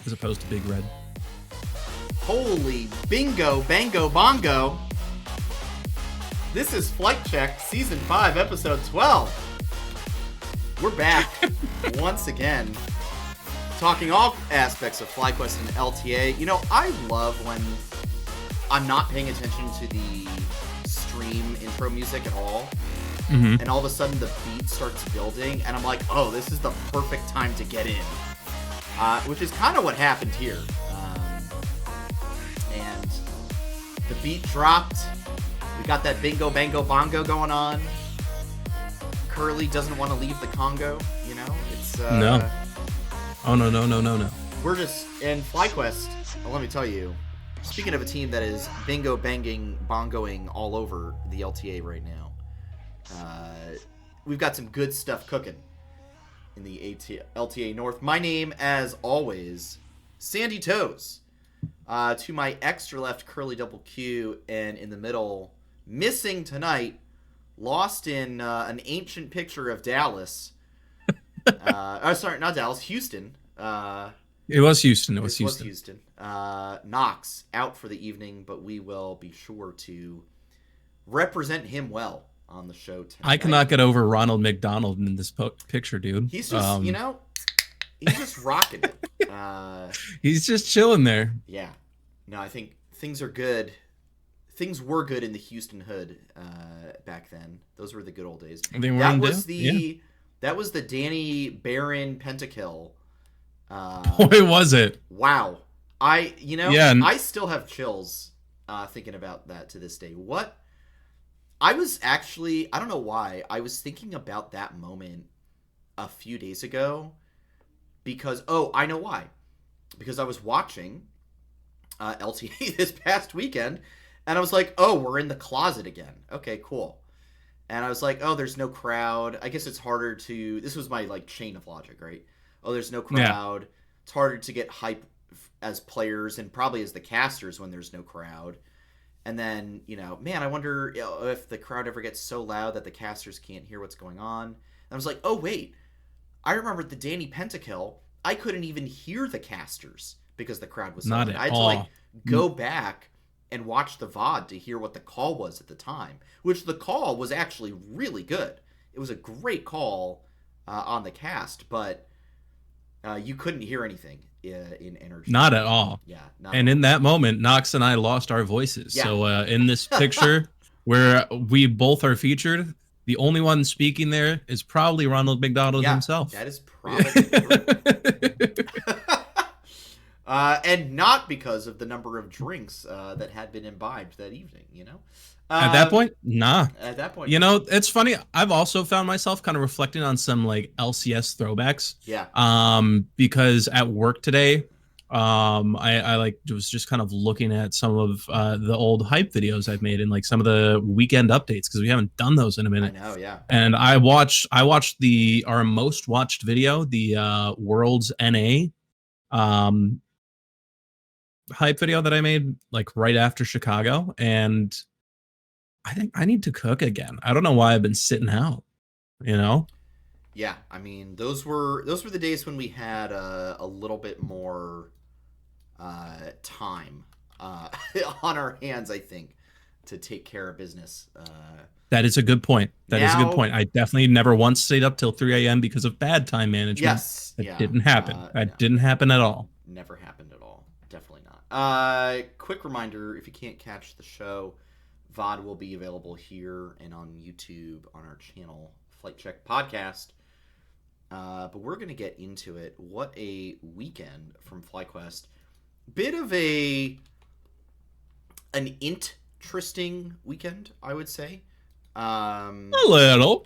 as opposed to Big Red. Holy bingo, bango, bongo. This is Flight Check, Season 5, Episode 12. We're back once again, talking all aspects of FlyQuest and LTA. You know, I love when I'm not paying attention to the stream intro music at all, and all of a sudden the beat starts building, and I'm like, oh, this is the perfect time to get in. Which is kind of what happened here. And the beat dropped. We got that bingo, bango, bongo going on. Curly doesn't want to leave the Congo, you know? It's No. Oh, no. We're just in FlyQuest. Let me tell you, speaking of a team that is bingo, banging, bongoing all over the LTA right now, we've got some good stuff cooking in the LTA North. My name, as always, Sandy Toes. To my extra left, Curly Double Q, and in the middle, missing tonight, lost in an ancient picture of Dallas. Sorry, not Dallas, Houston. It was Houston. It was Houston. Houston. Knox out for the evening, but we will be sure to represent him well on the show tonight. I cannot get over Ronald McDonald in this picture, dude. He's just, he's just rocking it. He's just chilling there. Yeah. No, I think things are good. Things were good in the Houston hood back then. Those were the good old days. That was the Danny Barron pentakill. Boy, was it. Wow. I still have chills thinking about that to this day. What? I was actually, I don't know why, I was thinking about that moment a few days ago because, I know why. Because I was watching LTA this past weekend, and I was like, oh, we're in the closet again. Okay, cool. And I was like, oh, there's no crowd. I guess it's harder to... This was my, chain of logic, right? Oh, there's no crowd. Yeah. It's harder to get hype as players and probably as the casters when there's no crowd. And then, man, I wonder if the crowd ever gets so loud that the casters can't hear what's going on. And I was like, oh, wait. I remember the Danny Pentakill. I couldn't even hear the casters because the crowd was so loud. I had to, go back and watch the VOD to hear what the call was at the time, which the call was actually really good. It was a great call on the cast, but you couldn't hear anything in energy. Not at all. Yeah. And in that moment, Knox and I lost our voices. Yeah. So in this picture where we both are featured, the only one speaking there is probably Ronald McDonald himself. That is probably true. And not because of the number of drinks that had been imbibed that evening, At that point, nah. At that point, it's funny. I've also found myself kind of reflecting on some LCS throwbacks. Yeah. Because at work today, I was just kind of looking at some of the old hype videos I've made and some of the weekend updates because we haven't done those in a minute. I know, yeah. And I watched our most watched video, the Worlds NA hype video that I made right after Chicago, and I think I need to cook again. I don't know why I've been sitting out, Yeah, I mean, those were the days when we had a little bit more time on our hands, I think, to take care of business. That is a good point. Is a good point. I definitely never once stayed up till 3 a.m. because of bad time management. Yes. That didn't happen. That didn't happen at all. Never happened at all. Definitely not. Quick reminder, if you can't catch the show, VOD will be available here and on YouTube on our channel, Flight Check Podcast. But we're going to get into it. What a weekend from FlyQuest. Bit of an interesting weekend, I would say. A little.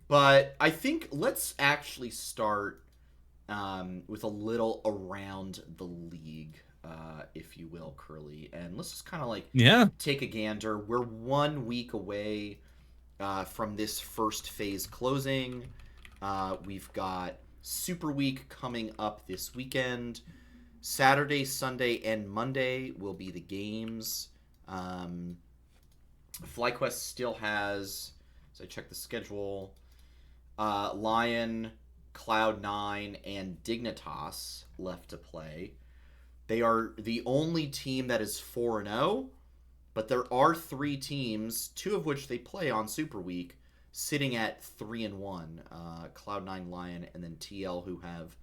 But I think let's actually start with a little around the league, if you will, Curly. And let's just kind of take a gander. We're 1 week away from this first phase closing. We've got Super Week coming up this weekend. Saturday, Sunday, and Monday will be the games. FlyQuest still has, so I check the schedule, Lion, Cloud9, and Dignitas left to play. They are the only team that is 4-0, but there are 3 teams, 2 of which they play on Super Week, sitting at 3-1. Cloud9, Lion, and then TL, who have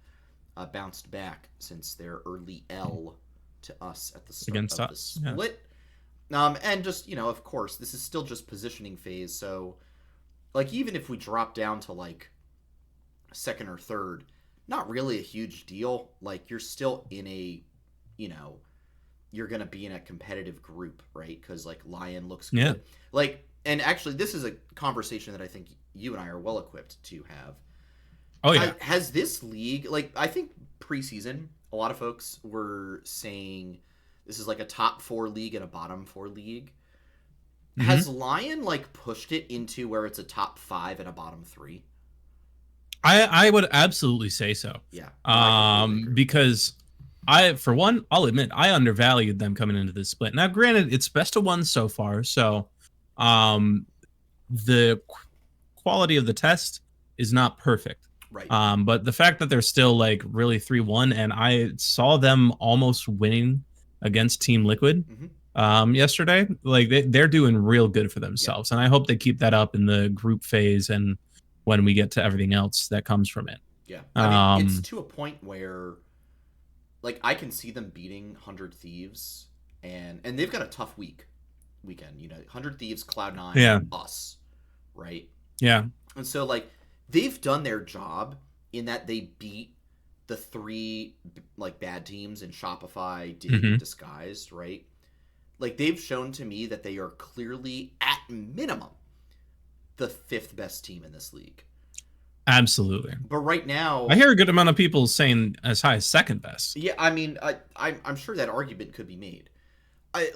bounced back since their early L to us at the start against of the us. Yeah. split. And just, of course, this is still just positioning phase, so like even if we drop down to like second or third, not really a huge deal. Like you're still in a, you're gonna be in a competitive group, right? Because like Lion looks good. Yeah. Like, and actually, this is a conversation that I think you and I are well equipped to have. Oh yeah. Has this league, like, I think preseason, a lot of folks were saying this is like a top 4 league and a bottom 4 league. Mm-hmm. Has Lion like pushed it into where it's a top 5 and a bottom 3? I would absolutely say so. Yeah. Because for one, I'll admit I undervalued them coming into this split. Now, granted, it's best of 1 so far, so the quality of the test is not perfect. Right. But the fact that they're still like really 3-1, and I saw them almost winning against Team Liquid yesterday, like they're doing real good for themselves. And I hope they keep that up in the group phase and when we get to everything else that comes from it. Yeah. I mean, it's to a point where like I can see them beating 100 Thieves and they've got a tough weekend, 100 Thieves, Cloud9, us, right? Yeah. And so like they've done their job in that they beat the 3 like bad teams in Shopify, Dig, Disguised, right? Like they've shown to me that they are clearly at minimum the 5th best team in this league. Absolutely. But right now, I hear a good amount of people saying as high as 2nd best. Yeah, I mean, I'm sure that argument could be made.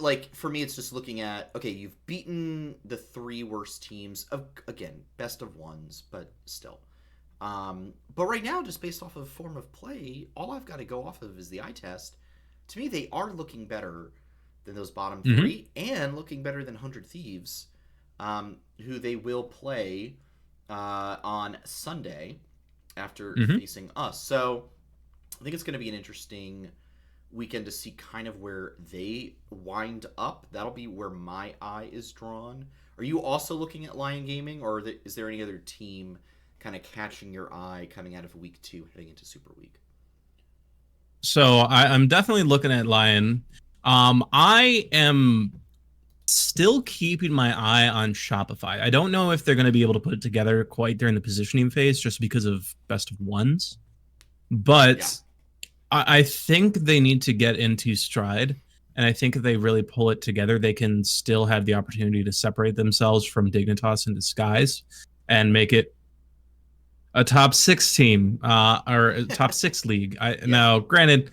Like for me, it's just looking at, okay, you've beaten the 3 worst teams of, again, best of 1s, but still. But right now, just based off of form of play, all I've got to go off of is the eye test. To me, they are looking better than those bottom 3 and looking better than 100 Thieves, who they will play on Sunday after facing us. So I think it's going to be an interesting weekend to see kind of where they wind up. That'll be where my eye is drawn. Are you also looking at Lion Gaming, or is there any other team kind of catching your eye coming out of week 2 heading into Super Week? So I'm definitely looking at Lion. I am still keeping my eye on Shopify. I don't know if they're going to be able to put it together quite during the positioning phase just because of best of 1s. But I think they need to get into stride. And I think if they really pull it together, they can still have the opportunity to separate themselves from Dignitas and Disguise and make it a top 6 team or a top 6 league. Now, granted,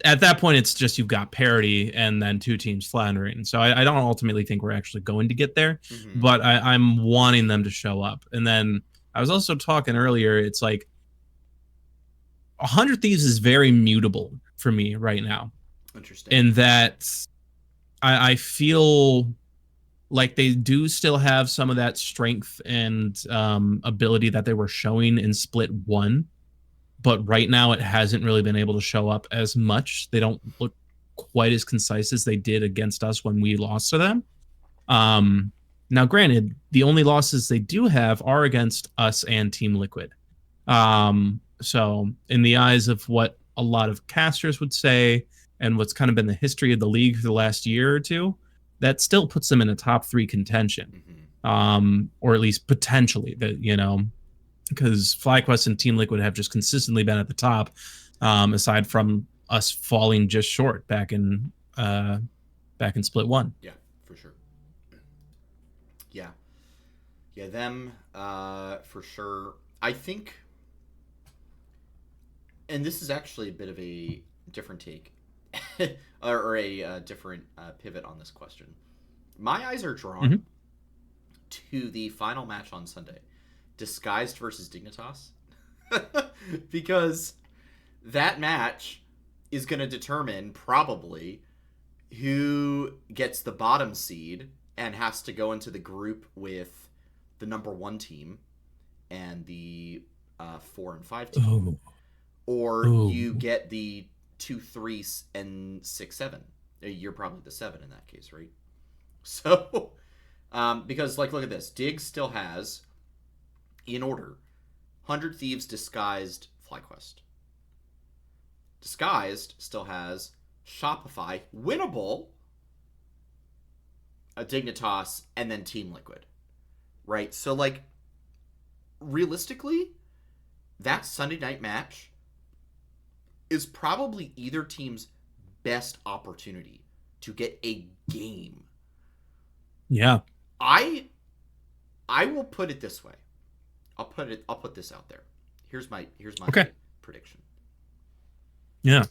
at that point, it's just you've got parity and then 2 teams floundering. So I don't ultimately think we're actually going to get there, but I'm wanting them to show up. And then I was also talking earlier, it's like 100 Thieves is very mutable for me right now. Interesting. In that I feel like they do still have some of that strength and ability that they were showing in Split 1. But right now, it hasn't really been able to show up as much. They don't look quite as concise as they did against us when we lost to them. Now, granted, the only losses they do have are against us and Team Liquid. So in the eyes of what a lot of casters would say and what's kind of been the history of the league for the last year or two, that still puts them in a top 3 contention. Or at least potentially, because FlyQuest and Team Liquid have just consistently been at the top, aside from us falling just short back in Split 1. Yeah, for sure. Yeah, them for sure. I think, and this is actually a bit of a different take, or a different pivot on this question. My eyes are drawn to the final match on Sunday. Disguised versus Dignitas, because that match is going to determine probably who gets the bottom seed and has to go into the group with the number 1 team and the 4 and 5 team, Oh, or you oh, get the 2, 3, and 6, 7. You're probably the 7 in that case, right? So, because like look at this, Diggs still has in order 100 Thieves, Disguised, FlyQuest. Disguised still has Shopify, Winnable, a Dignitas, and then Team Liquid. Right? So, like, realistically, that Sunday night match is probably either team's best opportunity to get a game. yeah. I will put it this way. I'll put this out there. Here's my Okay. prediction. Yeah.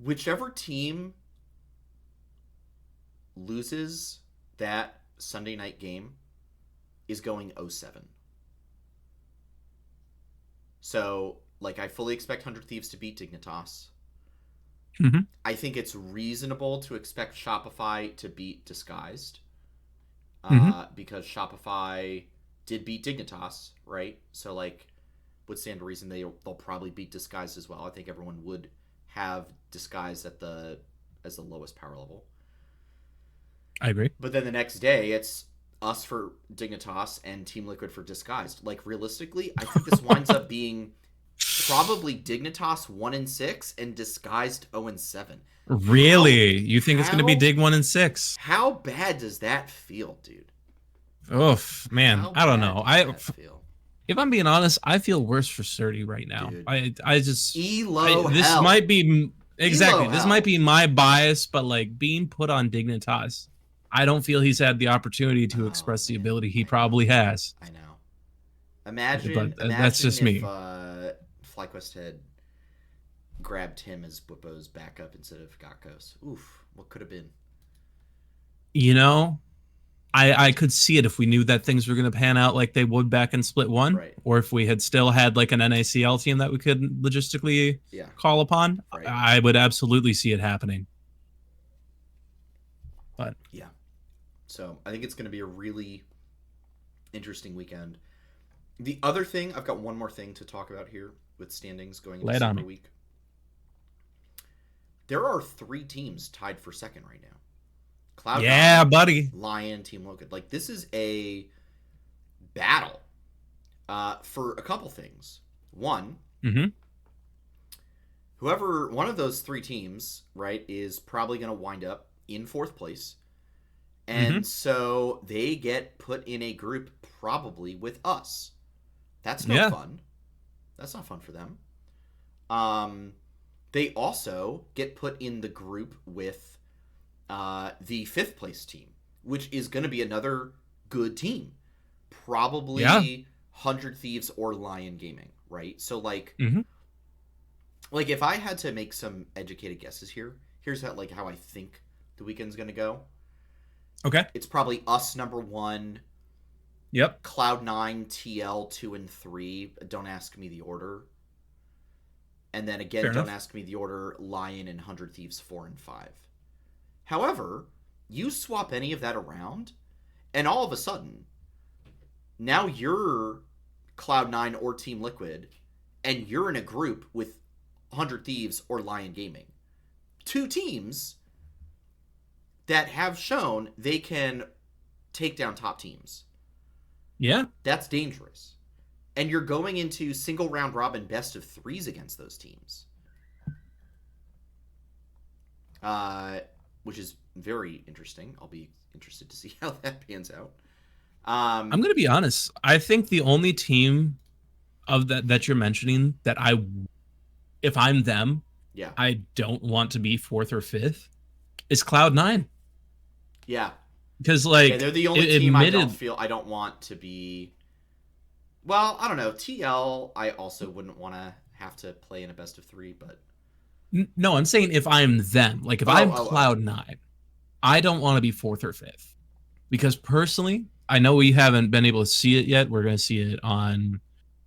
Whichever team loses that Sunday night game is going 0-7. So, like, I fully expect 100 Thieves to beat Dignitas. Mm-hmm. I think it's reasonable to expect Shopify to beat Disguised, Mm-hmm. because Shopify did beat Dignitas, right? So, like, would stand to reason they'll probably beat Disguised as well. I think everyone would have Disguised as the lowest power level. I agree. But then the next day, it's us for Dignitas and Team Liquid for Disguised. Like, realistically, I think this winds up being probably Dignitas 1 and 6 and Disguised 0 and 7. Really? You think it's going to be How Dig 1 and 6? how bad does that feel, dude? Oof, man. How I don't bad know. does that feel? If I'm being honest, I feel worse for Surdy right now. Dude. I just, Elo this hell. might be Elo exactly. This might hell. be my bias, but like being put on Dignitas, I don't feel he's had the opportunity to Oh express the man, ability he I know. probably has. I know. But that's Imagine just if me. FlyQuest had grabbed him as Bwipo's backup instead of Gakos. Oof, what could have been? You know, I could see it if we knew that things were going to pan out like they would back in Split 1, Right. or if we had still had like an NACL team that we could logistically Yeah. call upon. Right. I would absolutely see it happening. But Yeah. So I think it's going to be a really interesting weekend. The other thing, I've got one more thing to talk about here with standings going into lay it on Super me. Week. There are 3 teams tied for second right now. Yeah, Cloud9, buddy. Lion, Team Liquid. Like, this is a battle for a couple things. One, Mm-hmm. whoever one of those 3 teams, right, is probably going to wind up in 4th place. Mm-hmm. And so they get put in a group probably with us. That's no Yeah. fun. That's not fun for them. Um, they also get put in the group with the 5th place team, which is going to be another good team. Yeah. Probably 100 Thieves or Lion Gaming, right? So, Mm-hmm. like if I had to make some educated guesses here, here's how I think the weekend's going to go. Okay. It's probably us number 1, Yep. Cloud9, TL 2 and 3. Don't ask me the order. And then again, Fair don't enough. ask me the order. Lion and 100 Thieves 4 and 5. However, you swap any of that around, and all of a sudden, now you're Cloud9 or Team Liquid, and you're in a group with 100 Thieves or Lion Gaming. 2 teams that have shown they can take down top teams. Yeah. That's dangerous. And you're going into single round robin best of 3s against those teams. Which is very interesting. I'll be interested to see how that pans out. I'm gonna be honest. I think the only team of that you're mentioning that if I'm them, Yeah. I don't want to be 4th or 5th is Cloud9. Yeah. Because Yeah, like they're the only team admitted, I don't want to be. Well, I don't know. TL, I also wouldn't want to have to play in a best of 3, but. no, I'm saying if I'm them, like if Oh, I'm oh, oh. Cloud9, I don't want to be 4th or 5th because personally, I know we haven't been able to see it yet. We're going to see it on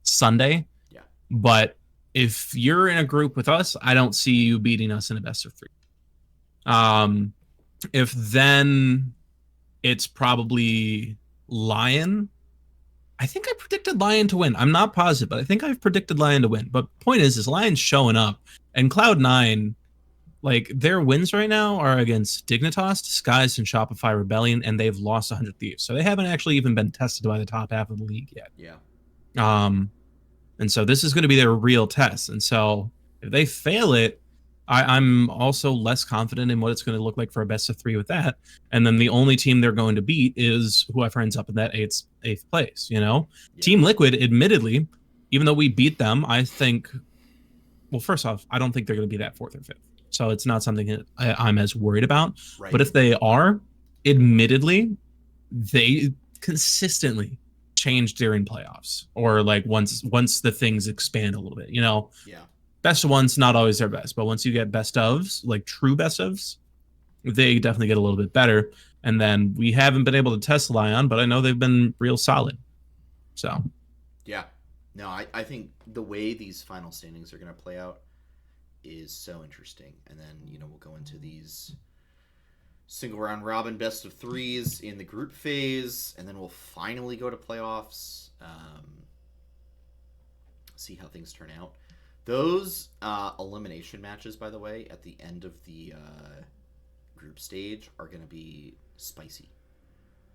Sunday. Yeah. But if you're in a group with us, I don't see you beating us in a best of 3. If then it's probably Lion I think I predicted Lion to win. I'm not positive, but I think I've predicted Lion to win. But point is Lion's showing up, and Cloud9, like their wins right now are against Dignitas, Disguised, and Shopify Rebellion, and they've lost 100 Thieves. So they haven't actually even been tested by the top half of the league yet. Yeah. And so this is going to be their real test. And so if they fail it, I'm also less confident in what it's going to look like for a best of 3 with that. And then the only team they're going to beat is whoever ends up in that eighth place. Yeah. Team Liquid, admittedly, even though we beat them, I think. Well, first off, I don't think they're going to be that 4th or 5th. So it's not something that I'm as worried about. Right. But if they are, admittedly, they consistently change during playoffs, or like once the things expand a little bit. Yeah. Best of ones not always their best, but once you get best ofs, like true best ofs, they definitely get a little bit better. And then we haven't been able to test Lion, but I know they've been real solid. So yeah, no, I think the way these final standings are going to play out is so interesting. And then we'll go into these single round robin best of 3s in the group phase, and then we'll finally go to playoffs. See how things turn out. Those elimination matches, by the way, at the end of the group stage are going to be spicy.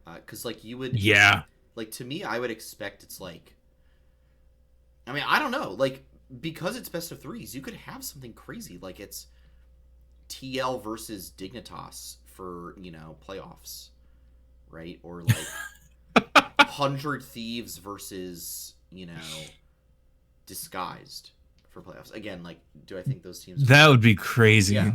Because, you would... Yeah. To me, I would expect it's I mean, I don't know. Because it's best of 3s, you could have something crazy. It's TL versus Dignitas for, playoffs. Right? Or, 100 Thieves versus, Disguised for playoffs. Again, do I think those teams... That would be crazy. Yeah,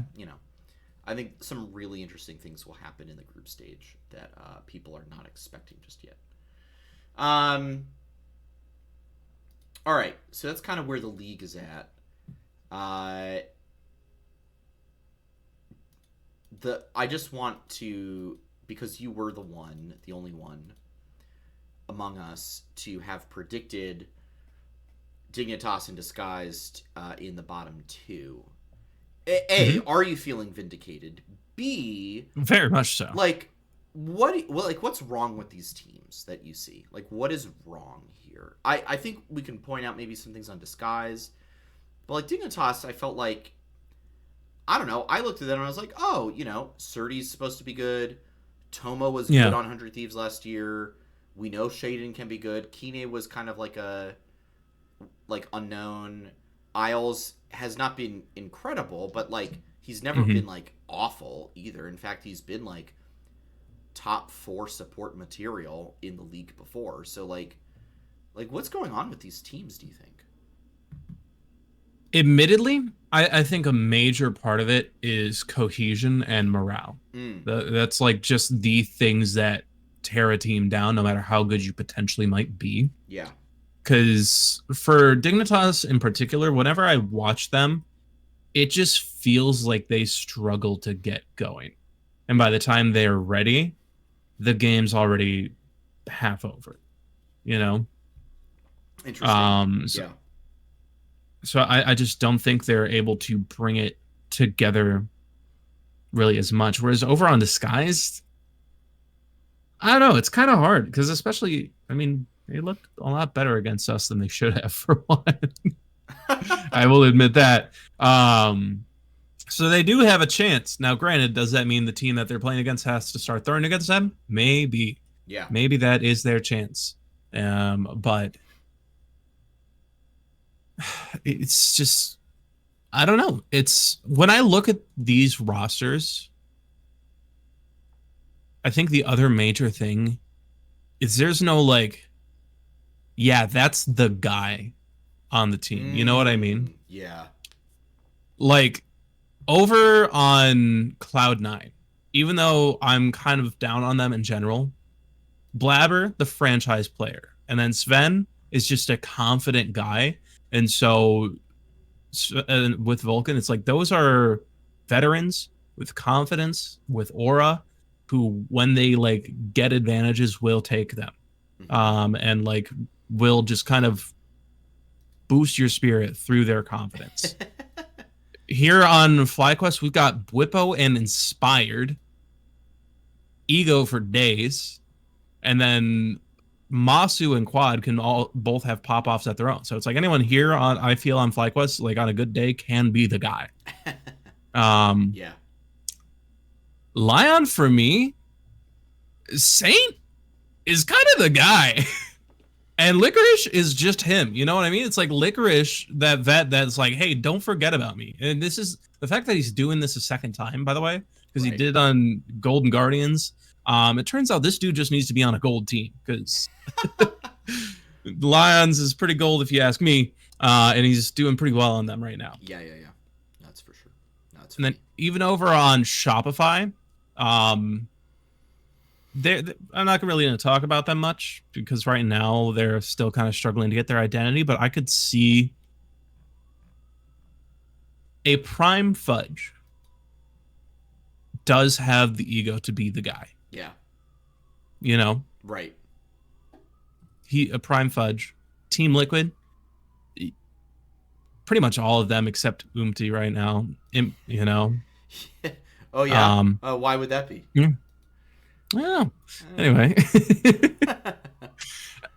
I think some really interesting things will happen in the group stage that people are not expecting just yet. All right, so that's kind of where the league is at. I just want to, because you were the only one among us to have predicted Dignitas and Disguised in the bottom 2. A, are you feeling vindicated? B, very much so. What's wrong with these teams that you see? What is wrong here? I think we can point out maybe some things on Disguise, but Dignitas, I felt I don't know. I looked at them and I was like, oh, Surdy's supposed to be good. Tomo was good on 100 Thieves last year. We know Shaden can be good. Kine was kind of a unknown. Isles has not been incredible, but he's never been awful either. In fact, he's been top 4 support material in the league before. So what's going on with these teams, do you think? Admittedly, I think a major part of it is cohesion and morale. That's just the things that tear a team down, no matter how good you potentially might be. Yeah. Because for Dignitas in particular, whenever I watch them, it just feels like they struggle to get going. And by the time they're ready, the game's already half over. Interesting. Yeah. So I just don't think they're able to bring it together really as much. Whereas over on Disguised, I don't know. It's kind of hard because especially, I mean, they looked a lot better against us than they should have for one. I will admit that. So they do have a chance. Now, granted, does that mean the team that they're playing against has to start throwing against them? Maybe. Yeah. Maybe that is their chance. But it's just, I don't know. It's when I look at these rosters, I think the other major thing is there's no yeah, that's the guy on the team. You know what I mean? Yeah. Over on Cloud9, even though I'm kind of down on them in general, Blabber, the franchise player, and then Sven is just a confident guy. And so with Vulcan, it's those are veterans with confidence, with aura, who when they get advantages will take them. And will just kind of boost your spirit through their confidence. Here on FlyQuest, we've got Bwippo and Inspired, Ego for days, and then Masu and Quad can all both have pop offs at their own. So it's like anyone here on I feel on FlyQuest, like on a good day, can be the guy. Yeah. Lion for me, Saint is kind of the guy. And Licorice is just him. You know what I mean? It's like Licorice, that vet that's like, hey, don't forget about me. And this is the fact that he's doing this a second time, by the way, because he did on Golden Guardians. It turns out this dude just needs to be on a gold team because Lions is pretty gold if you ask me. And he's doing pretty well on them right now. Yeah. That's for sure. That's and then even over on Shopify, I'm not really going to talk about them much because right now they're still kind of struggling to get their identity, but I could see a Prime Fudge does have the ego to be the guy. Yeah. You know? Right. A Prime Fudge, Team Liquid, pretty much all of them except Umti right now, you know? Oh, yeah? Why would that be? Yeah. Well, anyway.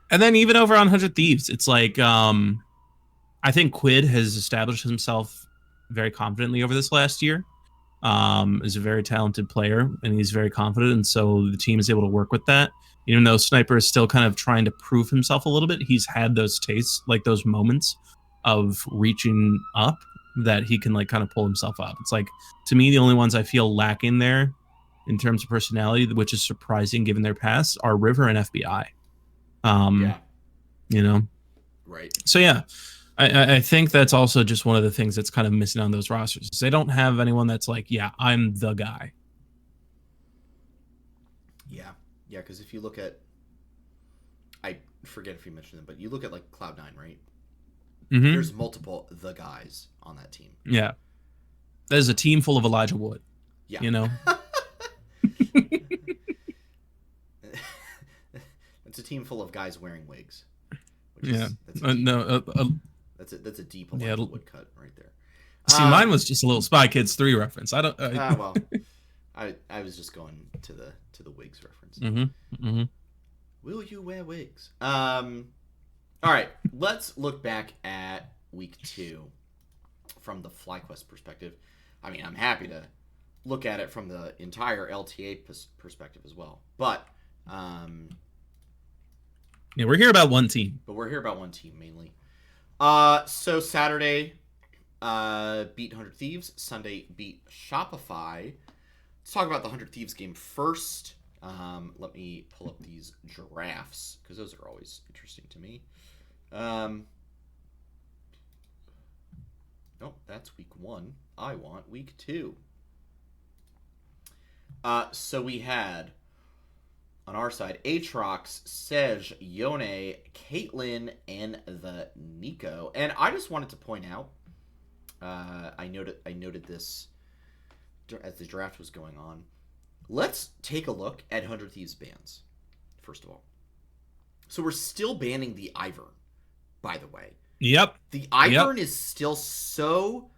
And then even over on 100 Thieves, it's like, I think Quid has established himself very confidently over this last year. Is a very talented player, and he's very confident, and so the team is able to work with that. Even though Sniper is still kind of trying to prove himself a little bit, he's had those tastes, like those moments of reaching up that he can like kind of pull himself up. It's like, to me, the only ones I feel lacking there in terms of personality, which is surprising given their past, are River and FBI. Yeah. You know? Right. So yeah, I think that's also just one of the things that's kind of missing on those rosters. They don't have anyone that's like, yeah, I'm the guy. Yeah. Yeah, because if you look at, I forget if you mentioned them, but you look at like Cloud9, right? Mm-hmm. There's multiple the guys on that team. Yeah. There's a team full of Elijah Wood. Yeah. You know? It's a team full of guys wearing wigs. Yeah. That's a deep Elijah Wood cut right there. See, mine was just a little Spy Kids 3 reference. Well, I was just going to the wigs reference. Mm-hmm. Mm-hmm. Will you wear wigs? All right, let's look back at week 2 from the FlyQuest perspective. I mean, I'm happy to look at it from the entire LTA perspective as well. But yeah, we're here about one team. But we're here about one team mainly. So Saturday beat 100 Thieves. Sunday beat Shopify. Let's talk about the 100 Thieves game first. Let me pull up these giraffes because those are always interesting to me. Nope, that's week 1. I want week 2. So we had on our side Aatrox, Sej, Yone, Caitlyn, and the Nico. And I just wanted to point out, I noted this as the draft was going on. Let's take a look at 100 Thieves bans, first of all. So we're still banning the Ivern, by the way. Yep. The Ivern is still so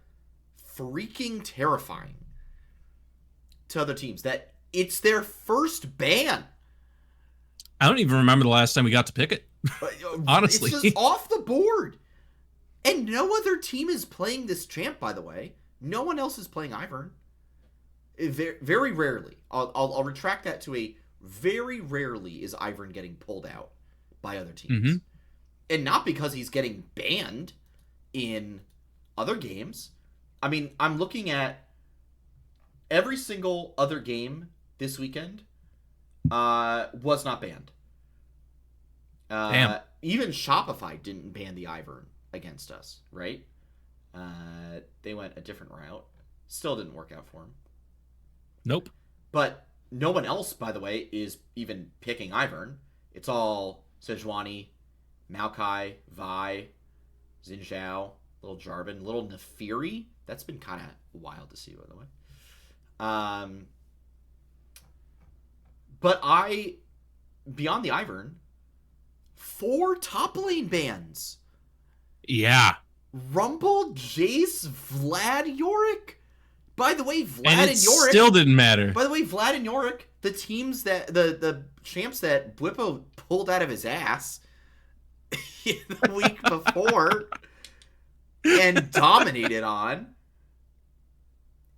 freaking terrifying to other teams that it's their first ban. I don't even remember the last time we got to pick it. Honestly. It's just off the board. And no other team is playing this champ, by the way. No one else is playing Ivern. Very, very rarely. I'll retract that to a very rarely is Ivern getting pulled out by other teams. Mm-hmm. And not because he's getting banned in other games. I mean, I'm looking at every single other game this weekend was not banned. Damn. Even Shopify didn't ban the Ivern against us, right? They went a different route. Still didn't work out for him. Nope. But no one else, by the way, is even picking Ivern. It's all Sejuani, Maokai, Vi, Xin Zhao, little Jarvan, little Nefiri. That's been kind of wild to see, by the way. But beyond the Ivern, 4 top lane bans. Yeah. Rumble, Jace, Vlad, Yorick. By the way, and Vlad it and Yorick. Still didn't matter. By the way, Vlad and Yorick, the teams that the champs that Bwipo pulled out of his ass the week before and dominated on.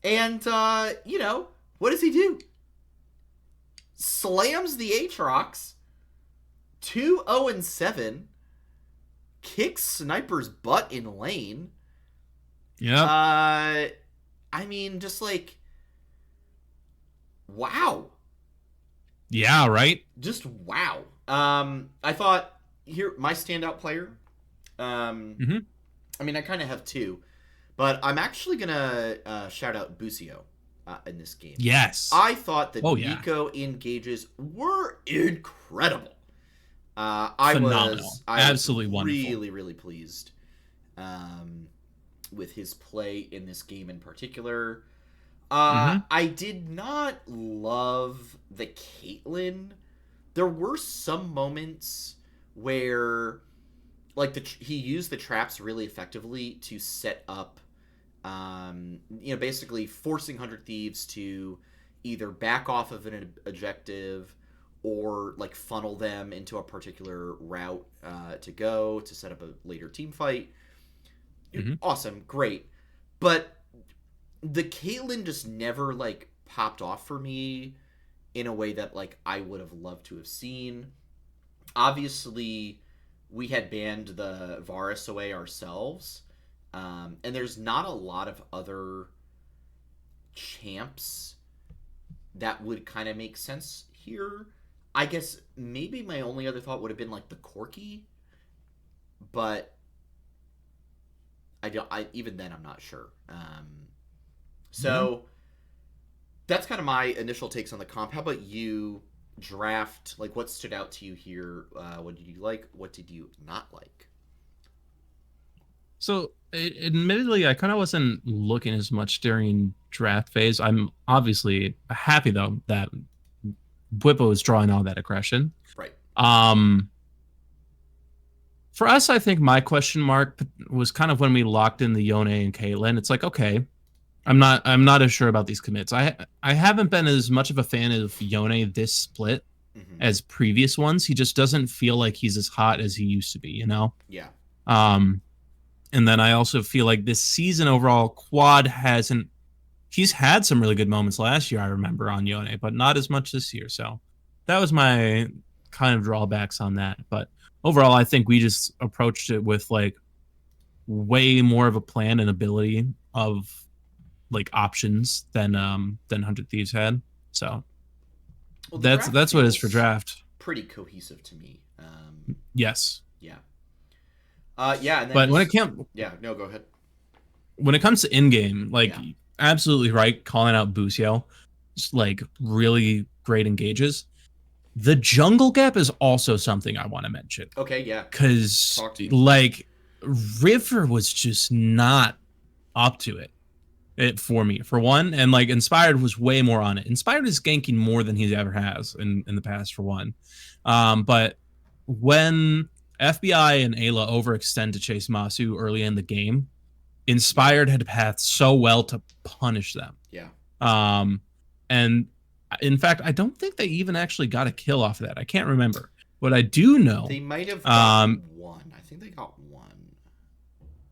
And what does he do? Slams the Aatrox 2-0-7, kicks Sniper's butt in lane. Yeah. I mean, just like, wow. Yeah, right? Just wow. I thought, here, my standout player, I mean, I kind of have two, but I'm actually going to shout out Busio in this game. Yes. I thought the Nico engages were incredible. Phenomenal. I Absolutely was wonderful. Really, really pleased with his play in this game in particular. I did not love the Caitlyn. There were some moments where, like, he used the traps really effectively to set up, basically forcing 100 Thieves to either back off of an objective or, like, funnel them into a particular route to set up a later team fight. Awesome, great. But the Caitlyn just never, like, popped off for me in a way that, like, I would have loved to have seen. Obviously, we had banned the Varus away ourselves, and there's not a lot of other champs that would kind of make sense here. I guess maybe my only other thought would have been, like, the Corki, but even then I'm not sure. So that's kind of my initial takes on the comp. How about you? Draft, like, what stood out to you here? What did you like? What did you not like? So, admittedly, I kind of wasn't looking as much during draft phase. I'm obviously happy, though, that Bwipo is drawing all that aggression. Right. For us, I think my question mark was kind of when we locked in the Yone and Caitlyn. It's like, okay, I'm not as sure about these commits. I haven't been as much of a fan of Yone this split as previous ones. He just doesn't feel like he's as hot as he used to be, you know? Yeah. And then I also feel like this season overall, Quad hasn't. He's had some really good moments last year, I remember, on Yone, but not as much this year. So that was my kind of drawbacks on that. But overall, I think we just approached it with, like, way more of a plan and ability of, like, options than 100 Thieves had. So that's what it is for draft. Pretty cohesive to me. Yes. Yeah. Yeah. And then but when it comes, no, go ahead. When it comes to in game, like, absolutely right, calling out Busio, just, like, really great engages. The jungle gap is also something I want to mention. Okay, yeah. Because, like, River was just not up to it for me, for one. And, like, Inspired was way more on it. Inspired is ganking more than he ever has in the past, for one. But when FBI and Ayla overextend to chase Masu early in the game, Inspired had path so well to punish them. Yeah. And in fact, I don't think they even actually got a kill off of that. I can't remember. What I do know, they might have gotten one. I think they got one.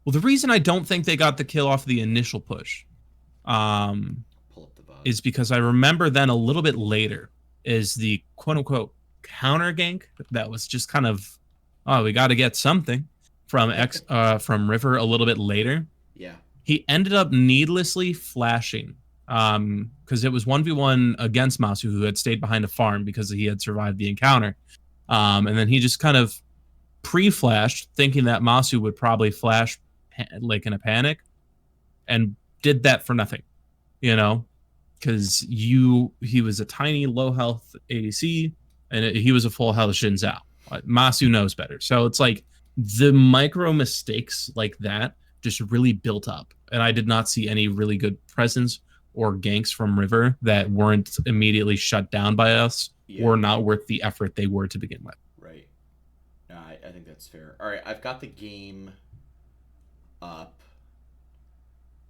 Well, the reason I don't think they got the kill off the initial push, pull up the bug, is because I remember then a little bit later is the quote unquote counter gank that was just kind of, oh, we got to get something from from River a little bit later. Yeah. He ended up needlessly flashing because it was 1v1 against Masu, who had stayed behind a farm because he had survived the encounter. And then he just kind of pre-flashed, thinking that Masu would probably flash like in a panic, and did that for nothing, you know, because he was a tiny low health ADC and he was a full health Xin Zhao. Masu knows better. So it's like the micro mistakes like that just really built up. And I did not see any really good presence or ganks from River that weren't immediately shut down by us or not worth the effort they were to begin with. Right. No, I think that's fair. All right, I've got the game up.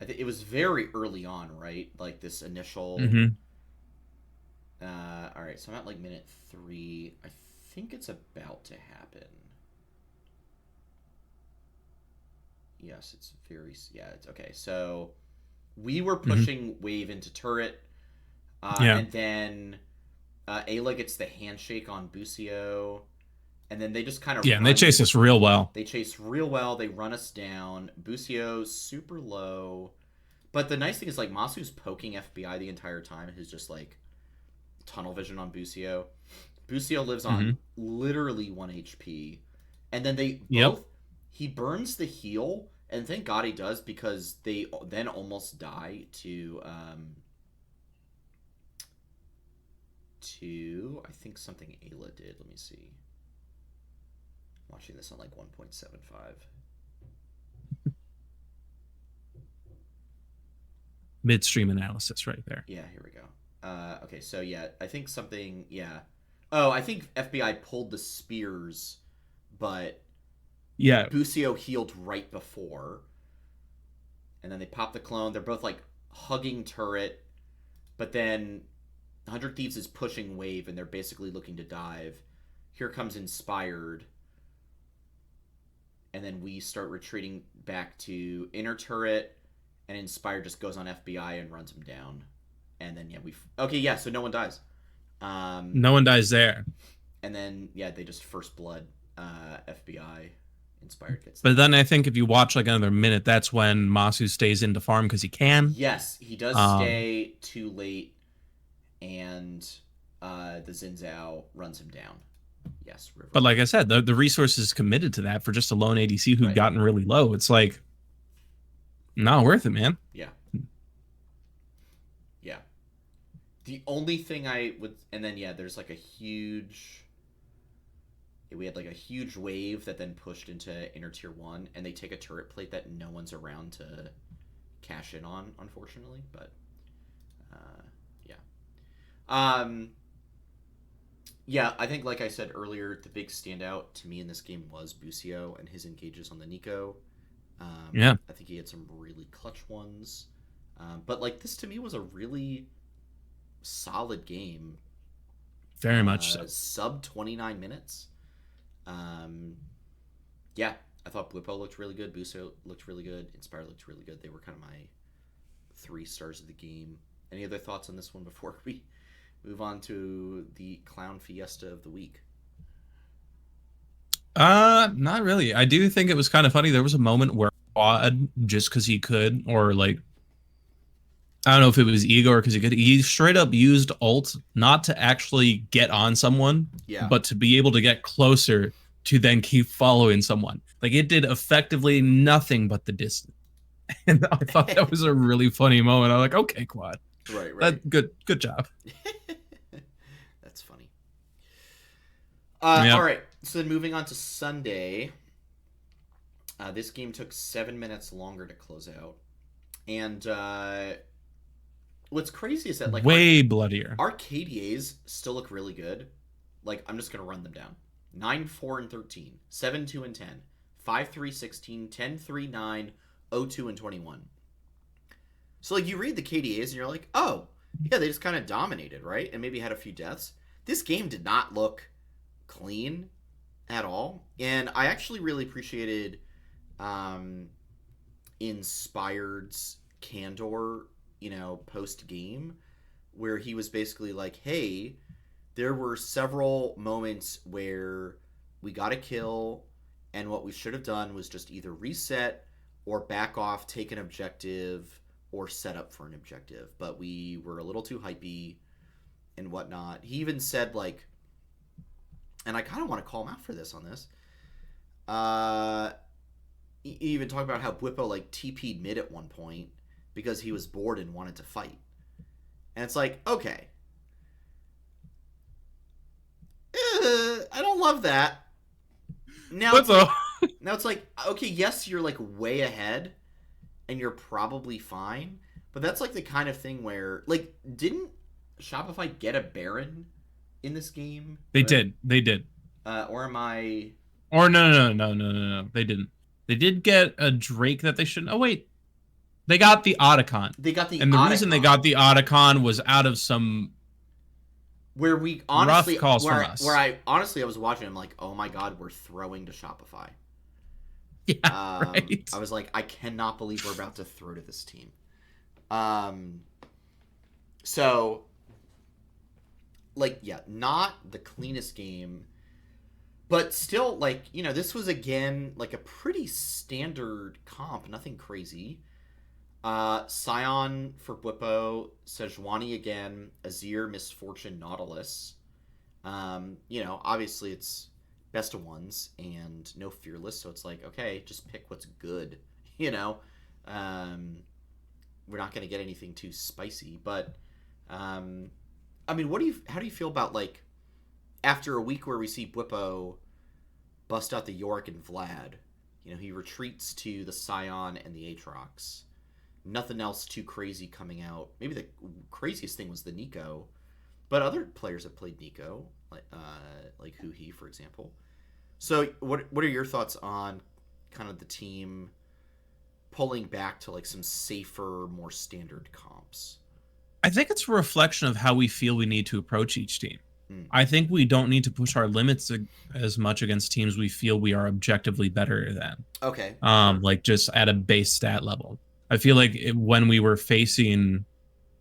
I it was very early on, right? Like this initial. Mm-hmm. All right, so I'm at like minute 3. I think it's about to happen. Yes, it's very. Yeah, it's okay. So we were Mm-hmm. pushing wave into turret, Yeah. and then Ayla gets the handshake on Busio, and then they just kind of Yeah, and they chase run. us real well. They chase real well. They run us down. Busio's super low, but the nice thing is like Masu's poking FBI the entire time. Who's just like tunnel vision on Busio. Busio lives Mm-hmm. on literally 1 HP, and then they Yep. both. He burns the heal, and thank God he does because they then almost die to I think something Ayla did. Let me see. I'm watching this on like 1.75. Midstream analysis right there. Yeah, here we go. Okay, so yeah, I think something. Yeah. Oh, I think FBI pulled the spears, but Yeah. Busio healed right before, and then they pop the clone. They're both like hugging turret, but then 100 Thieves is pushing wave, and they're basically looking to dive. Here comes Inspired, and then we start retreating back to inner turret, and Inspired just goes on FBI and runs him down. And then yeah, okay, yeah, so no one dies. No one dies there. And then yeah, they just first blood FBI. Inspired gets But that. then I think if you watch like another minute, that's when Masu stays into farm because he can. Yes, he does stay too late, and the Xin runs him down. Yes, River. But like I said, the resources committed to that for just a lone ADC who'd gotten really low, it's like not worth it, man. Yeah. Yeah. The only thing I would, and then yeah, there's like a huge. We had like a huge wave that then pushed into inner tier 1, and they take a turret plate that no one's around to cash in on, unfortunately. But yeah. Yeah, I think like I said earlier, the big standout to me in this game was Busio and his engages on the Nico. Yeah, I think he had some really clutch ones. But like this to me was a really solid game. very much so. Sub 29 minutes. Yeah, I thought Blippo looked really good. Busio looked really good. Inspire looked really good. They were kind of my 3 stars of the game. Any other thoughts on this one before we move on to the clown fiesta of the week? Not really. I do think it was kind of funny. There was a moment where Quad, just because he could, or like I don't know if it was ego or because he could, he straight up used ult not to actually get on someone, but to be able to get closer to then keep following someone. Like it did effectively nothing but the distance. And I thought that was a really funny moment. I'm like, okay, Quad. Right. Good job. That's funny. Yep. All right. So then moving on to Sunday. This game took 7 minutes longer to close out. And what's crazy is that like way bloodier. Our KDAs still look really good. Like I'm just gonna run them down: 9, 4, and 13, 7, 2, and 10, 5, 3, 16, 10, 3, 9, 0, 2, and 21. So like you read the KDAs and you're like, oh yeah, they just kind of dominated, right? And maybe had a few deaths. This game did not look clean at all, and I actually really appreciated Inspired's candor, post game, where he was basically like, hey, there were several moments where we got a kill, and what we should have done was just either reset or back off, take an objective, or set up for an objective. But we were a little too hypey and whatnot. He even said, like, and I kind of want to call him out for this on this. He even talked about how Bwipo like TP'd mid at one point because he was bored and wanted to fight. And it's like, okay. I don't love that. Now it's like, okay, yes, you're like way ahead and you're probably fine. But that's like the kind of thing where, like, didn't Shopify get a Baron in this game? They did. They did. Or am I... Or no. They didn't. They did get a Drake that they shouldn't... Oh, wait. They got the Otacon. They got the and the Otacon. reason they got the Otacon was out of some where we honestly rough calls from us. Where I honestly I was watching, I'm like, oh my god, we're throwing to Shopify. Yeah, right. I was like, I cannot believe we're about to throw to this team. So, like, yeah, not the cleanest game, but still, like, you know, this was again like a pretty standard comp, nothing crazy. Scion for Bwipo, Sejuani again, Azir, Misfortune, Nautilus. You know, obviously it's best of ones and no Fearless, so it's like, okay, just pick what's good, you know. We're not going to get anything too spicy, but I mean, how do you feel about, like, after a week where we see Bwipo bust out the Yorick and Vlad, you know, he retreats to the Scion and the Aatrox. Nothing else too crazy coming out. Maybe the craziest thing was the Nico, but other players have played Nico, like Huhi, for example. So, what are your thoughts on kind of the team pulling back to, like, some safer, more standard comps? I think it's a reflection of how we feel we need to approach each team. I think we don't need to push our limits as much against teams we feel we are objectively better than. Okay. Like, just at a base stat level. I feel like when we were facing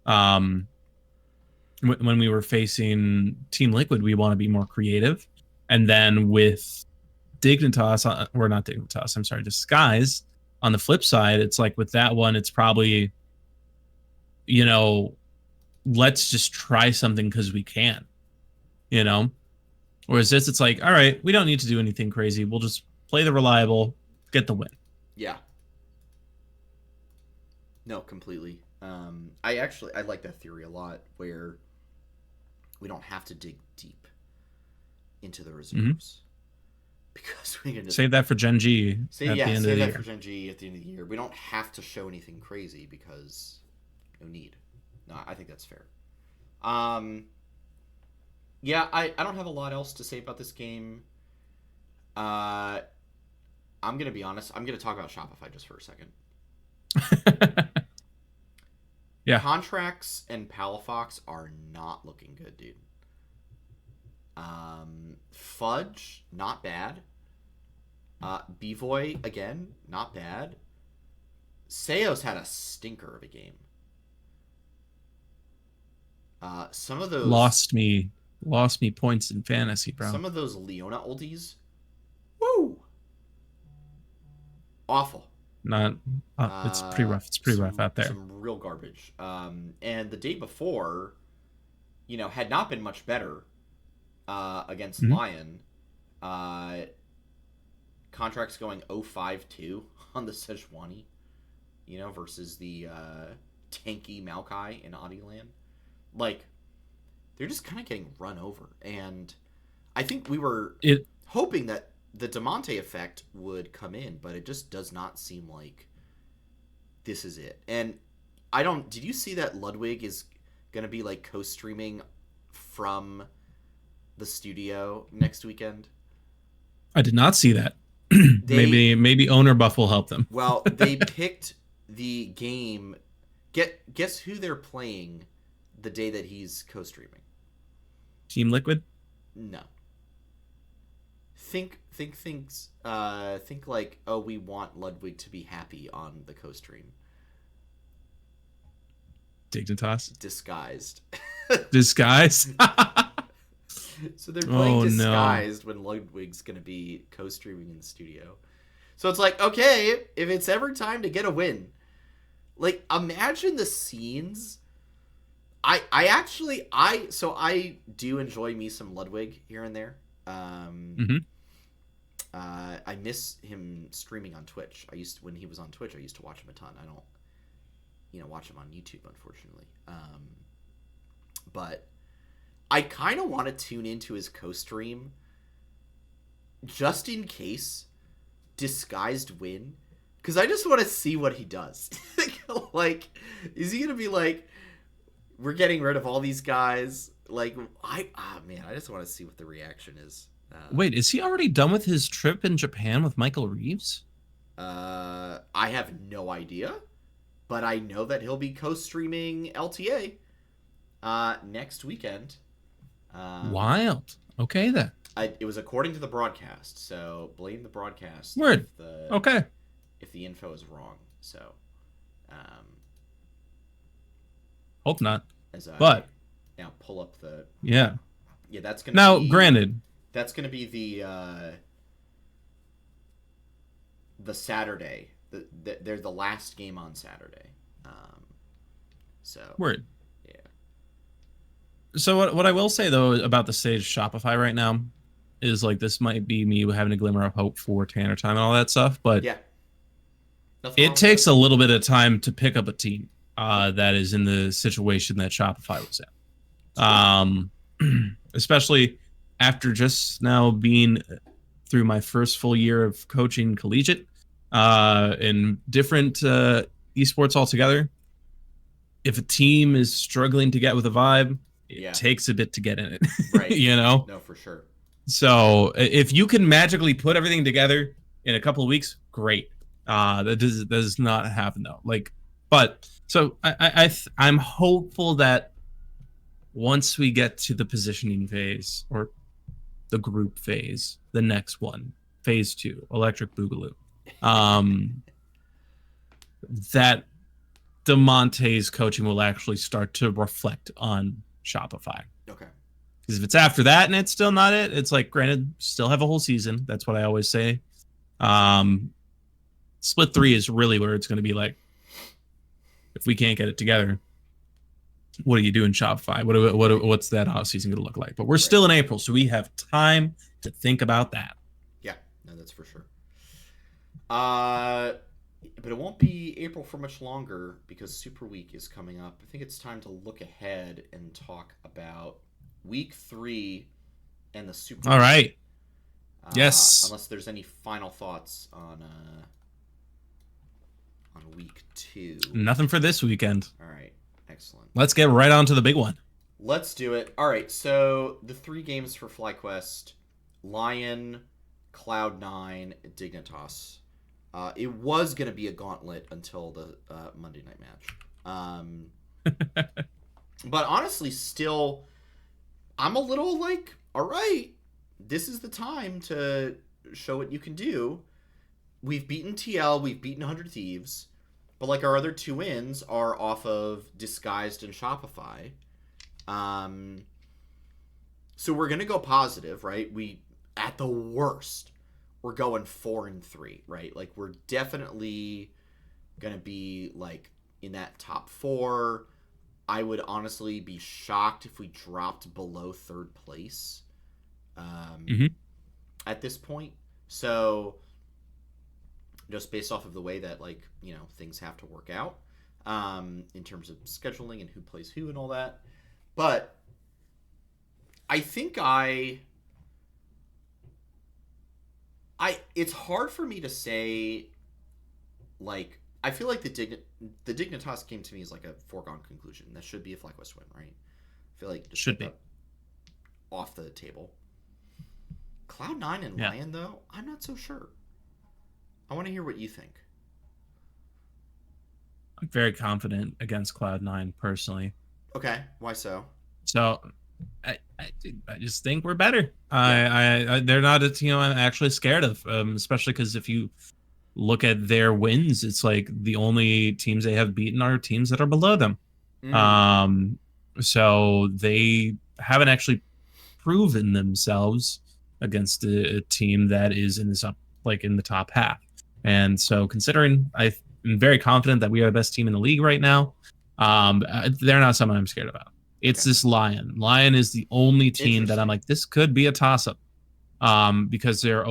Team Liquid, we want to be more creative. And then with Dignitas, or not Dignitas, I'm sorry, Disguise, on the flip side, it's like with that one, it's probably, you know, let's just try something because we can, you know? Whereas this, it's like, all right, we don't need to do anything crazy. We'll just play the reliable, get the win. Yeah. No, completely. I like that theory a lot, where we don't have to dig deep into the reserves, because we can just save that for Gen G at the end of the year. Save that for Gen G at the end of the year. We don't have to show anything crazy because no need. No, I think that's fair. Yeah, I don't have a lot else to say about this game. I'm gonna be honest. I'm gonna talk about Shopify just for a second. Yeah. Contracts and Palafox are not looking good, dude. Fudge, not bad. Bevoy, again, not bad. Seos had a stinker of a game. Some of those lost me points in fantasy, bro. Some of those Leona oldies, woo, awful. Not, it's pretty rough. It's pretty rough out there. Some real garbage. And the day before, you know, had not been much better against Lion. Contracts going 0-5-2 on the Sejuani, you know, versus the tanky Maokai in Audieland. Like, they're just kind of getting run over. And I think we were hoping that the Damonte effect would come in, but it just does not seem like this is it. And did you see that Ludwig is going to be, like, co-streaming from the studio next weekend? I did not see that. Maybe owner buff will help them. Well, they picked the game. Guess who they're playing the day that he's co-streaming? Team Liquid? No. Think like, oh, we want Ludwig to be happy on the co-stream. Dignitas? Disguised. Disguised? So they're playing Disguised when Ludwig's going to be co-streaming in the studio. So it's like, okay, if it's ever time to get a win, like, imagine the scenes. I do enjoy me some Ludwig here and there. I miss him streaming on Twitch. When he was on Twitch, I used to watch him a ton. I don't, watch him on YouTube, unfortunately. But I kind of want to tune into his co-stream just in case Disguised win, because I just want to see what he does. Like, is he gonna be like, we're getting rid of all these guys? Like, I just want to see what the reaction is. Wait, is he already done with his trip in Japan with Michael Reeves? I have no idea. but I know that he'll be co-streaming LTA next weekend. Wild. Okay, then. It was according to the broadcast, so blame the broadcast. Word. Okay. If the info is wrong, so. Hope not. But now pull up the. Yeah. Yeah, that's gonna. Now, granted, that's gonna be the Saturday. They're the last game on Saturday. So. Word. Yeah. So what I will say though about the stage Shopify right now is like this might be me having a glimmer of hope for Tanner time and all that stuff, but yeah, it takes a little bit of time to pick up a team that is in the situation that Shopify was in. Especially after just now being through my first full year of coaching collegiate in different esports altogether. If a team is struggling to get with a vibe, it takes a bit to get in it. Right. You know? No, for sure. So if you can magically put everything together in a couple of weeks, great. That does not happen though. But so I'm hopeful that once we get to the positioning phase or the group phase, the next one, phase 2, Electric Boogaloo, that DeMonte's coaching will actually start to reflect on Shopify. Okay. Because if it's after that and it's still not it, it's like, granted, still have a whole season. That's what I always say. Split 3 is really where it's going to be like, if we can't get it together, what do you do in Shopify? What's that off season going to look like? But we're still in April, so we have time to think about that. Yeah, no, that's for sure. But it won't be April for much longer because Super Week is coming up. I think it's time to look ahead and talk about Week 3 and the Super All Week. Right. Yes. Unless there's any final thoughts on Week 2. Nothing for this weekend. All right. Excellent. Let's get right on to the big one. Let's do it. All right. So the 3 games for FlyQuest: Lion, Cloud9, Dignitas. It was going to be a gauntlet until the Monday night match. But honestly, still, I'm a little like, all right, this is the time to show what you can do. We've beaten TL, we've beaten 100 Thieves, but like our other 2 wins are off of Disguised and Shopify. So we're going to go positive, right? We, at the worst, we're going 4-3, right? Like, we're definitely going to be, like, in that top 4. I would honestly be shocked if we dropped below 3rd place at this point. So, just based off of the way that, like, you know, things have to work out in terms of scheduling and who plays who and all that. But I think it's hard for me to say, like, I feel like the Dignitas game to me is like a foregone conclusion. That should be a FlyQuest win, right? I feel like just should be off the table. Cloud9 and Lion, though, I'm not so sure. I want to hear what you think. I'm very confident against Cloud9 personally. Okay, why so? So I just think we're better. I they're not a team I'm actually scared of, especially because if you look at their wins, it's like the only teams they have beaten are teams that are below them. So they haven't actually proven themselves against a team that is in this in the top half. And so considering I'm very confident that we are the best team in the league right now, they're not someone I'm scared about. It's this Lion. Lion is the only team that I'm like, this could be a toss-up because they're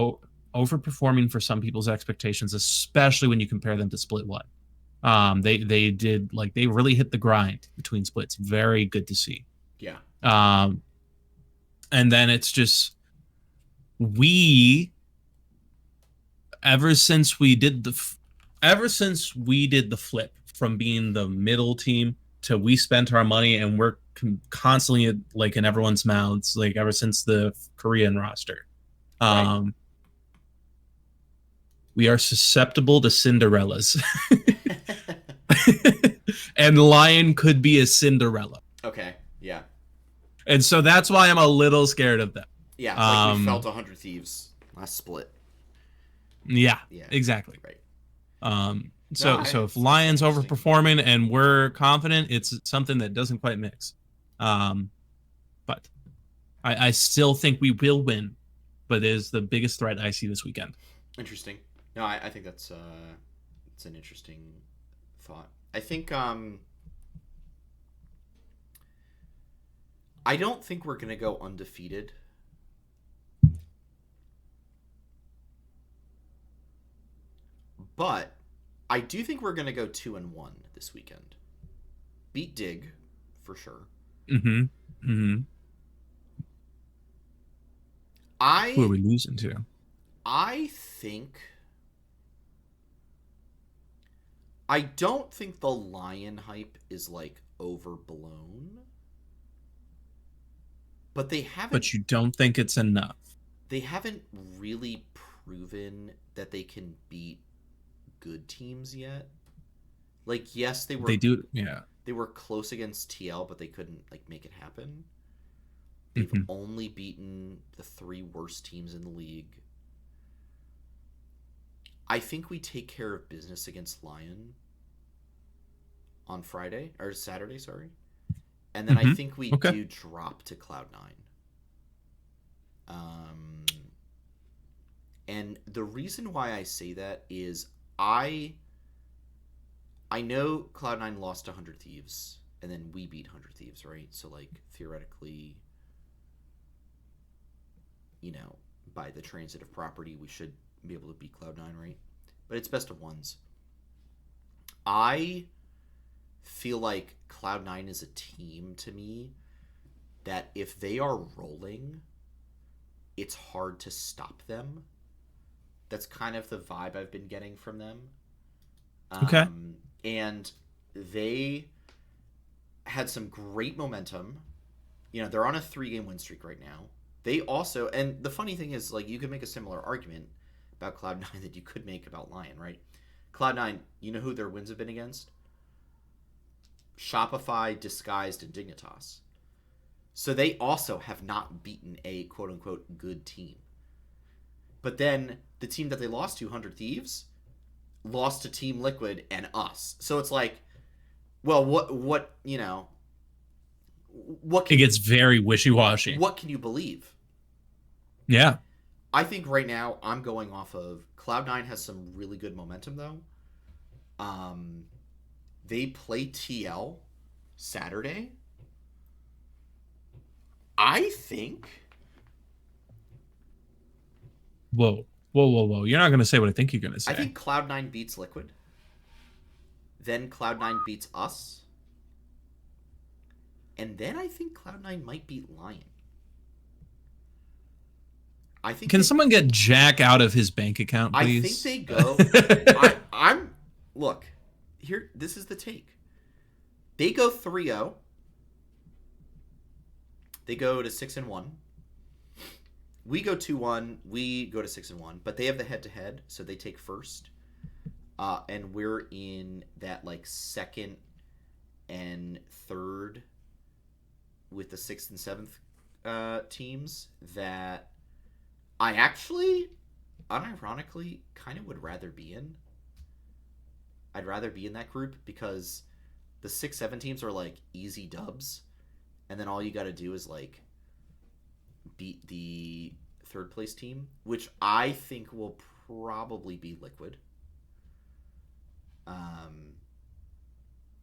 overperforming for some people's expectations, especially when you compare them to Split 1. They really hit the grind between splits. Very good to see. Yeah. And then it's just ever since we did the flip from being the middle team to we spent our money and we're constantly like in everyone's mouths, like ever since the Korean roster. Right. We are susceptible to Cinderellas. And Lion could be a Cinderella. Okay, yeah. And so that's why I'm a little scared of them. Yeah, like we felt 100 Thieves last split. Yeah, Yeah, exactly. right. So if Lions overperforming and we're confident, it's something that doesn't quite mix. But I still think we will win, but it is the biggest threat I see this weekend. Interesting. No, I think that's it's an interesting thought. I think I don't think we're gonna go undefeated. But I do think we're gonna go 2-1 this weekend. Beat Dig, for sure. Mm-hmm. Mm-hmm. Who are we losing to? I don't think the Lion hype is like overblown. But they haven't. But you don't think it's enough. They haven't really proven that they can beat good teams yet. Like, yes, they were. They do, yeah. They were close against TL, but they couldn't like make it happen. They've only beaten the 3 worst teams in the league. I think we take care of business against Lion on Friday or Saturday, sorry. And then I think we do drop to Cloud9. And the reason why I say that is I know Cloud9 lost to 100 Thieves, and then we beat 100 Thieves, right? So, like, theoretically, you know, by the transitive property, we should be able to beat Cloud9, right? But it's best of ones. I feel like Cloud9 is a team to me that if they are rolling, it's hard to stop them. That's kind of the vibe I've been getting from them. Okay. And they had some great momentum. You know, they're on a 3-game win streak right now. They also, and the funny thing is, like, you could make a similar argument about Cloud9 that you could make about Lion, right? Cloud9, you know who their wins have been against? Shopify, Disguised, and Dignitas. So they also have not beaten a quote-unquote good team. But then the team that they lost to, 100 Thieves, lost to Team Liquid and us. So it's like, well, what you know, what it gets very wishy-washy. What can you believe? Yeah. I think right now I'm going off of Cloud9 has some really good momentum though. They play TL Saturday. I think. Whoa. You're not going to say what I think you're going to say. I think Cloud9 beats Liquid. Then Cloud9 beats us. And then I think Cloud9 might beat Lion. I think. Can someone get Jack out of his bank account, please? I think they go. I'm look here. This is the take. They go 3-0. They go to 6-1. We go 2-1. We go to 6-1. But they have the head-to-head, so they take first. And we're in that like second and third with the 6th and 7th teams that I actually, unironically, kind of would rather be in. I'd rather be in that group because the 6-7 teams are like easy dubs, and then all you got to do is like beat the 3rd place team, which I think will probably be Liquid.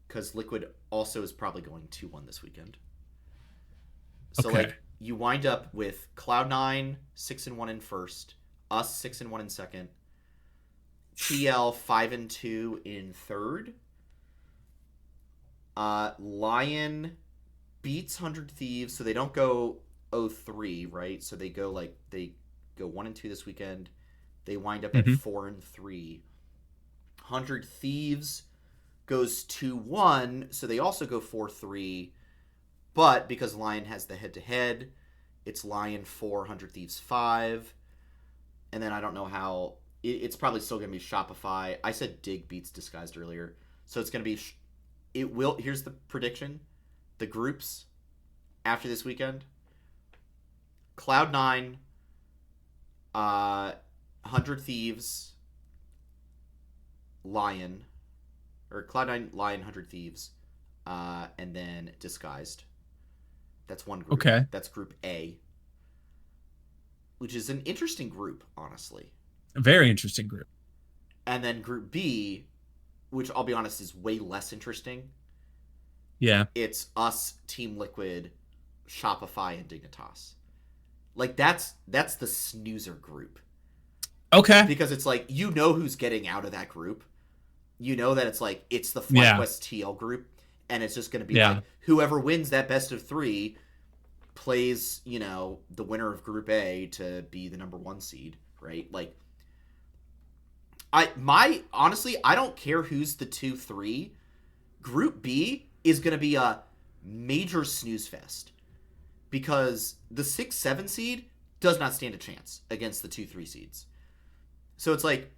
Because Liquid also is probably going 2-1 this weekend. So like you wind up with Cloud9 6-1 in first, us 6-1 in second, TL 5-2 in third. Lion beats 100 Thieves, so they don't go 0-3, right? So they go 1-2 this weekend. They wind up at 4-3. 100 Thieves goes 2-1, so they also go 4-3. But because Lion has the head-to-head, it's Lion 4, 100 Thieves 5. And then I don't know how... It's probably still going to be Shopify. I said Dig beats Disguised earlier. So it's going to be, it will, here's the prediction. The groups after this weekend: Cloud9, 100 Thieves, Lion, or Cloud9, Lion, 100 Thieves, and then Disguised. That's one group. Okay. That's Group A, which is an interesting group, honestly. A very interesting group. And then Group B, which I'll be honest is way less interesting. Yeah. It's us, Team Liquid, Shopify, and Dignitas. Like, that's the snoozer group. Okay. Because it's like, you know who's getting out of that group. You know that it's like, it's the FlyQuest TL group. And it's just going to be like, whoever wins that best of 3 plays, you know, the winner of Group A to be the number 1 seed, right? Like, honestly, I don't care who's the 2-3. Group B is going to be a major snooze fest because the 6-7 seed does not stand a chance against the 2-3 seeds. So it's like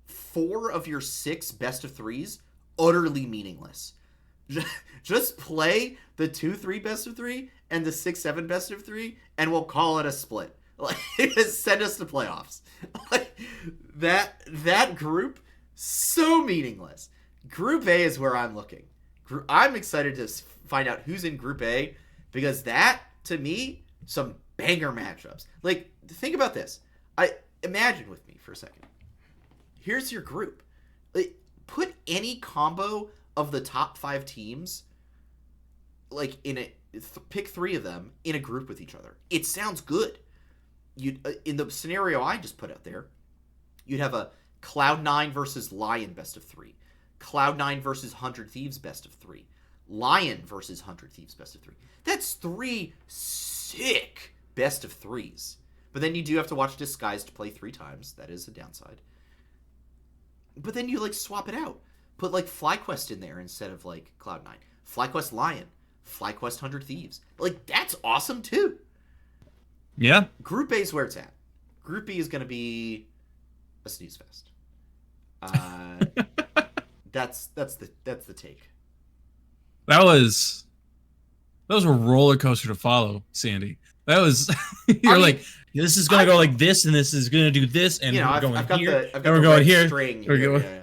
4 of your 6 best of 3s utterly meaningless. Just play the 2-3 best of 3 and the 6-7 best of 3, and we'll call it a split. Like, send us to playoffs. Like, that group, so meaningless. Group A is where I'm looking. I'm excited to find out who's in Group A, because that, to me, some banger matchups. Like, think about this. Imagine with me for a second. Here's your group. Like, put any combo of the top 5 teams, like, pick 3 of them in a group with each other. It sounds good. In the scenario I just put out there, you'd have a Cloud9 versus Lion best of 3, Cloud9 versus 100 Thieves best of 3, Lion versus 100 Thieves best of 3. That's 3 sick best of 3s. But then you do have to watch Disguised play 3 times. That is a downside. But then you, like, swap it out. Put, like, FlyQuest in there instead of, like, Cloud9. FlyQuest Lion. FlyQuest 100 Thieves. Like, that's awesome, too. Yeah. Group A is where it's at. Group B is going to be a snooze fest. That's the take. That was a roller coaster to follow, Sandy. That was like, this is gonna go like this, and this is gonna do this, and we're going here, and we're going here. We're going, yeah.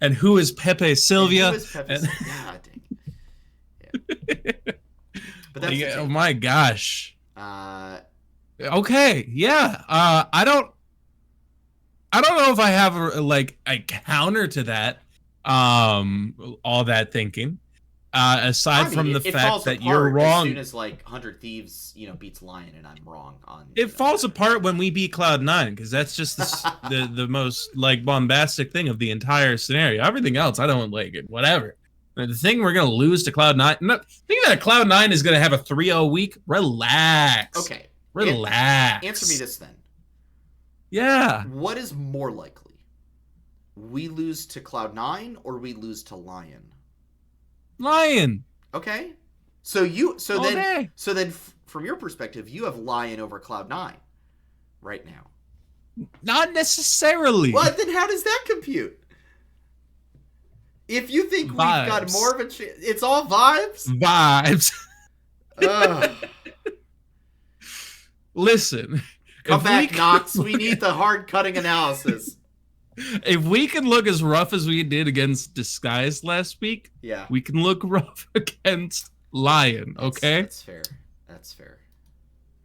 And who is Pepe Silvia? God dang. Yeah. But that's oh my gosh. Okay, yeah. I don't know if I have a counter to that. All that thinking. Aside from the fact that you're wrong. As soon as, like, 100 Thieves, beats Lion, and I'm wrong on. It falls apart when we beat Cloud9, because that's just the most, like, bombastic thing of the entire scenario. Everything else, I don't like it. Whatever. The thing we're gonna lose to Cloud9. Thinking that Cloud9 is gonna have a 3-0 week. Relax. Okay. Relax. Answer me this then. Yeah. What is more likely? We lose to Cloud9 or we lose to Lion? Lion. Okay. So then from your perspective, you have Lion over Cloud9 right now. Not necessarily. Well, then how does that compute? If you think vibes. We've got more of a chance, it's all vibes? Vibes. Listen. Come back, Knox. We need the hard cutting analysis. If we can look as rough as we did against Disguise last week, yeah, we can look rough against Lion, okay? That's fair.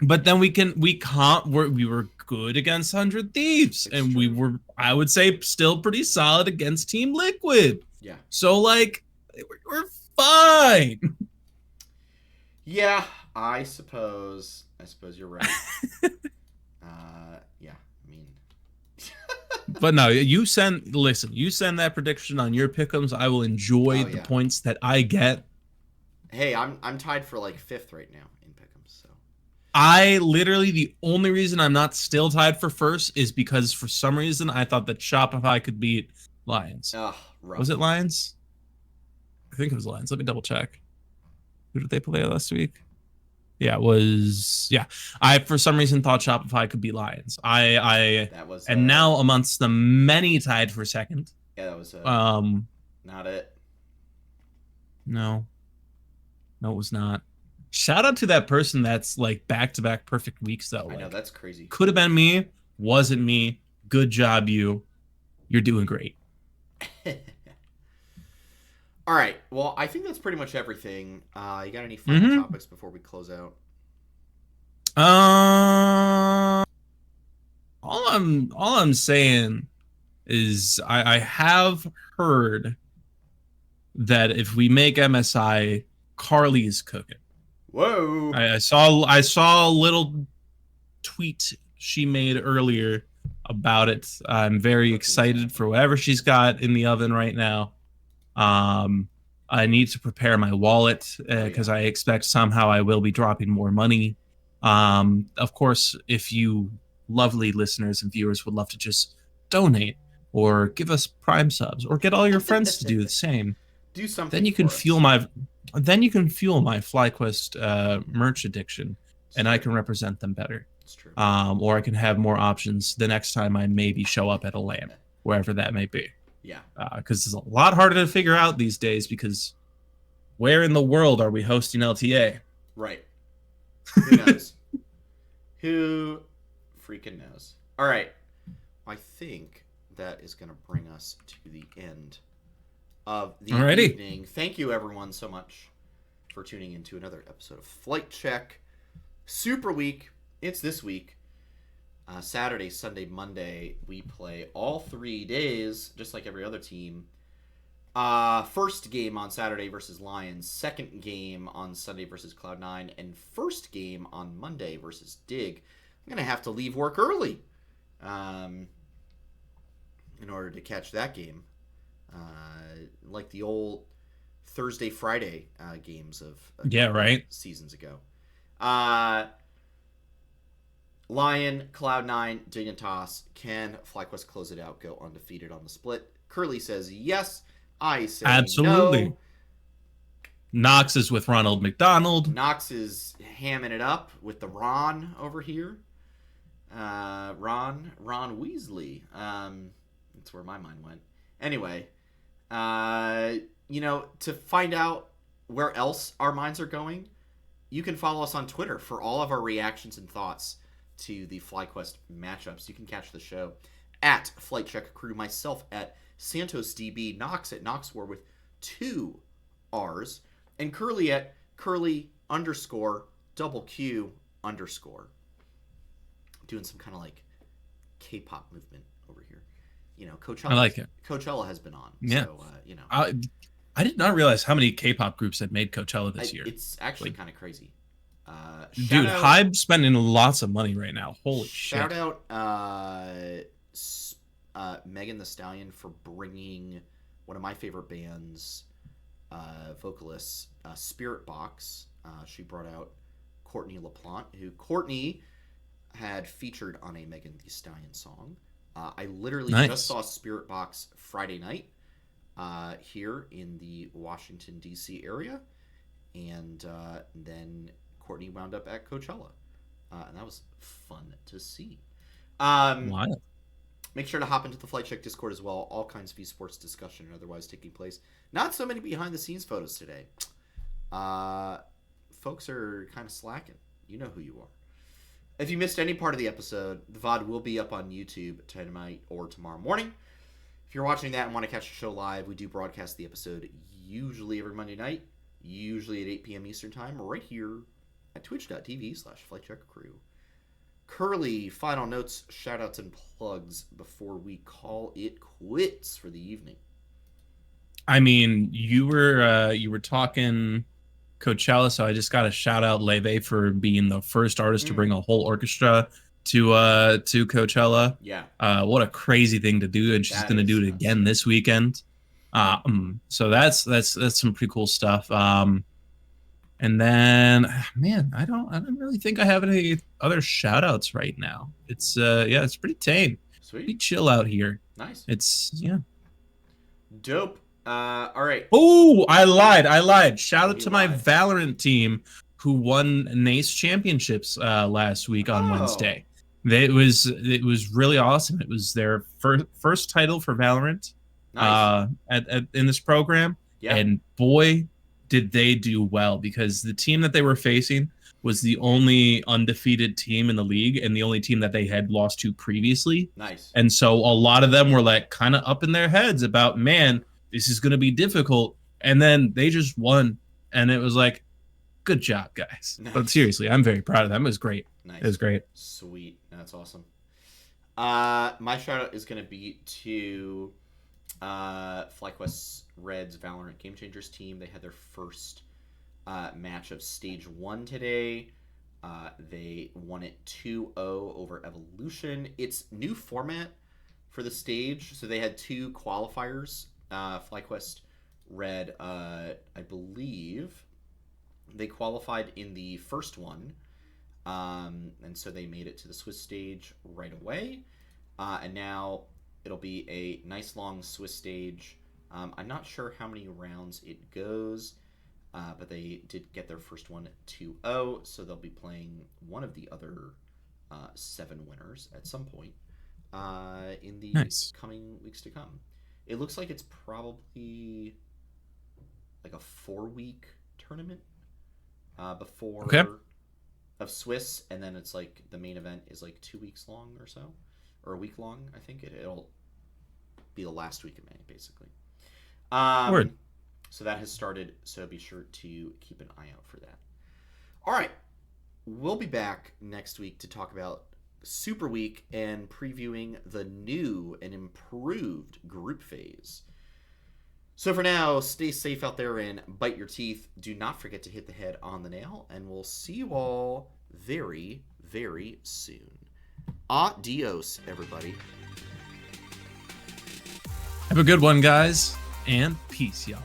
But then we were good against 100 Thieves, and true. We were, I would say, still pretty solid against Team Liquid. Yeah. So, like, we're fine. Yeah, I suppose you're right. Yeah, I mean. But no, you send that prediction on your pick'ems. I will enjoy the points that I get. Hey, I'm tied for, like, 5th right now in pick'ems, so. I literally, the only reason I'm not still tied for 1st is because for some reason I thought that Shopify could beat Lions. Was it Lions? I think it was Lions. Let me double check. Who did they play last week? Yeah, it was. Yeah, I for some reason thought Shopify could beat Lions. That was. And now amongst the many tied for 2nd. Yeah, that was. Not it. No. No, it was not. Shout out to that person that's like back-to-back perfect weeks though. I know, Like, that's crazy. could have been me, wasn't me. Good job, you. You're doing great. All right. Well, I think that's pretty much everything. You got any final topics before we close out? All I'm saying is I have heard that if we make MSI, Carly's cooking. Whoa! I saw a little tweet she made earlier about it. I'm very excited for whatever she's got in the oven right now. I need to prepare my wallet because I expect somehow I will be dropping more money. Of course, if you lovely listeners and viewers would love to just donate or give us Prime subs or get all your friends to do the same, do something. Then you can fuel my FlyQuest merch addiction, and I can represent them better. It's true. Or I can have more options the next time I maybe show up at a LAN, wherever that may be. Yeah. Because it's a lot harder to figure out these days because where in the world are we hosting LTA? Right. Who knows? Who freaking knows? All right. I think that is going to bring us to the end of the evening. Thank you, everyone, so much for tuning in to another episode of Flight Check. Super week. It's this week. Saturday, Sunday, Monday, we play all 3 days, just like every other team. First game on Saturday versus Lions, second game on Sunday versus Cloud9, and first game on Monday versus Dig. I'm going to have to leave work early in order to catch that game. Like the old Thursday, Friday games of seasons ago. Lion, Cloud9, Dignitas. Can FlyQuest close it out, go undefeated on the split? Curly says yes. I say absolutely. No. Knox is with Ronald McDonald. Knox is hamming it up with the Ron over here. Ron Weasley. That's where my mind went. Anyway, to find out where else our minds are going, you can follow us on Twitter for all of our reactions and thoughts to the FlyQuest matchups. You can catch the show at Flight Check Crew, myself at SantosDB, Knox at Knoxwar with 2 R's, and Curly at Curly_QQ_. Doing some kind of like K-pop movement over here. Coachella. I like it. Coachella has been on. Yeah. So, I did not realize how many K-pop groups had made Coachella this year. It's actually kind of crazy. Dude, Hybe's spending lots of money right now. Holy shit. Shout out Megan Thee Stallion for bringing one of my favorite bands, vocalists, Spirit Box. She brought out Courtney LaPlante, who Courtney had featured on a Megan Thee Stallion song. I literally just saw Spirit Box Friday night here in the Washington, D.C. area. And then Courtney wound up at Coachella. And that was fun to see. Wow. Make sure to hop into the Flight Check Discord as well. All kinds of esports discussion and otherwise taking place. Not so many behind-the-scenes photos today. Folks are kind of slacking. You know who you are. If you missed any part of the episode, the VOD will be up on YouTube tonight or tomorrow morning. If you're watching that and want to catch the show live, we do broadcast the episode usually every Monday night, usually at 8 p.m. Eastern Time, right here at twitch.tv/FlightCheckCrew. Curly, final notes, shoutouts, and plugs before we call it quits for the evening. I mean, you were talking Coachella, so I just got to shout out Leve for being the first artist to bring a whole orchestra to Coachella. Yeah. What a crazy thing to do, and she's going to do it again this weekend. So that's some pretty cool stuff. And then, man, I don't really think I have any other shout outs right now. It's it's pretty tame. Sweet. Pretty chill out here. Nice. It's dope. All right. Oh, I lied. Shout out to my Valorant team who won NACE championships last week on Wednesday. It was really awesome. It was their first title for Valorant. Nice. In this program, Yeah. and boy, did they do well, because the team that they were facing was the only undefeated team in the league and the only team that they had lost to previously. Nice. And so a lot of them were like kind of up in their heads about, man, this is going to be difficult. And then they just won. And it was like, good job, guys. Nice. But seriously, I'm very proud of them. It was great. Nice. It was great. Sweet. That's awesome. My shout out is going to be to FlyQuest Red's Valorant Game Changers team. They had their first match of Stage 1 today. They won it 2-0 over Evolution. It's new format for the stage. So they had 2 qualifiers. FlyQuest Red, I believe, they qualified in the first one. And so they made it to the Swiss stage right away. And now it'll be a nice long Swiss stage. I'm not sure how many rounds it goes, but they did get their first one 2-0, so they'll be playing one of the other 7 winners at some point in the coming weeks to come. It looks like it's probably like a 4-week tournament before of Swiss, and then it's like the main event is like 2 weeks long or so, or a week long. I think it'll be the last week of May, basically. Word. So that has started, so be sure to keep an eye out for that. All right, we'll be back next week to talk about Super Week and previewing the new and improved group phase. So for now, stay safe out there and bite your teeth. Do not forget to hit the head on the nail, and we'll see you all very, very soon. Adios, everybody. Have a good one, guys, and peace, y'all.